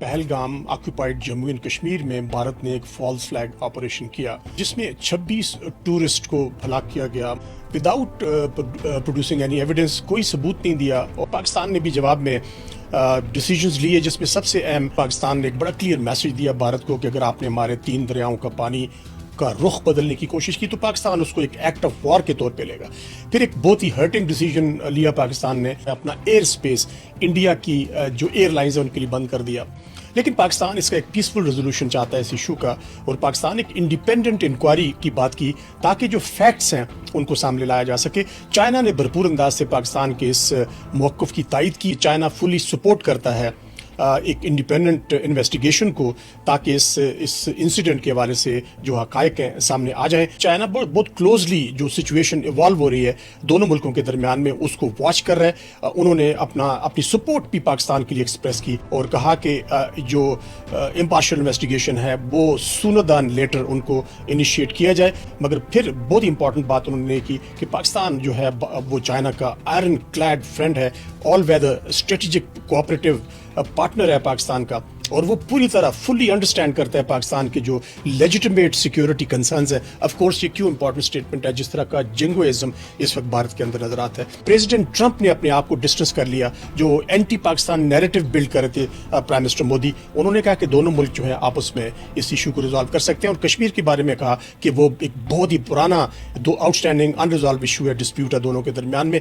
Pahalgam occupied Jammu and Kashmir में भारत ने एक फॉल्स फ्लैग ऑपरेशन किया जिसमें 26 टूरिस्ट को हलाक किया गया विदाउट प्रोड्यूसिंग एनी एविडेंस। कोई सबूत नहीं दिया और पाकिस्तान ने भी जवाब में डिसीजंस लिए, जिसमें सबसे अहम पाकिस्तान ने एक बड़ा क्लियर मैसेज दिया भारत को कि अगर आपने हमारे 3 दरियाओं का पानी का रुख बदलने की कोशिश की तो पाकिस्तान उसको एक एक्ट ऑफ वॉर के तौर पे लेगा। फिर एक बहुत ही हर्टिंग डिसीजन लिया पाकिस्तान ने, अपना एयर स्पेस इंडिया की जो एयरलाइंस है उनके लिए बंद कर दिया। लेकिन पाकिस्तान इसका एक पीसफुल रेजोल्यूशन चाहता है इस इशू का, और पाकिस्तान एक इंडिपेंडेंट इंक्वायरी की बात की ताकि जो फैक्ट्स हैं उनको सामने लाया जा सके। चाइना ने भरपूर अंदाज से पाकिस्तान के इस मौक़िफ़ की तायद की। चाइना फुली सपोर्ट करता है एक इंडिपेंडेंट इन्वेस्टिगेशन को, ताकि इस इंसिडेंट के हवाले से जो हक़ाइक़ हैं सामने आ जाएं। चाइना बहुत क्लोजली जो सिचुएशन इवॉल्व हो रही है दोनों मुल्कों के दरमियान में उसको वॉच कर रहा है। उन्होंने अपनी सपोर्ट भी पाकिस्तान के लिए एक्सप्रेस की और कहा कि जो इम्पार्शियल इन्वेस्टिगेशन है वो सूनर दैन लेटर उनको इनिशिएट किया जाए। मगर फिर बहुत ही इंपॉर्टेंट बात उन्होंने की कि पाकिस्तान जो है वो चाइना का आयरन क्लैड फ्रेंड है, all weather strategic cooperative partner है पाकिस्तान का, और वो पूरी तरह फुली अंडरस्टैंड करता है पाकिस्तान के जो लेजिटिमेट सिक्योरिटी कंसर्न्स है। ऑफ कोर्स ये क्यों इंपॉर्टेंट स्टेटमेंट है, जिस तरह का जिंगोइज्म इस वक्त भारत के अंदर नजर आता है। प्रेसिडेंट ट्रंप ने अपने आप को डिस्टेंस कर लिया, जो एंटी पाकिस्तान नैरेटिव बिल्ड कर रहे थे प्राइम मिनिस्टर मोदी। उन्होंने कहा कि दोनों मुल्क जो है आपस में इस इशू को रिजॉल्व कर सकते हैं, और कश्मीर के बारे में कहा कि वो एक बहुत ही पुराना आउटस्टैंडिंग अनरिजॉल्व इशू है, डिस्प्यूट है दोनों के दरमियान में।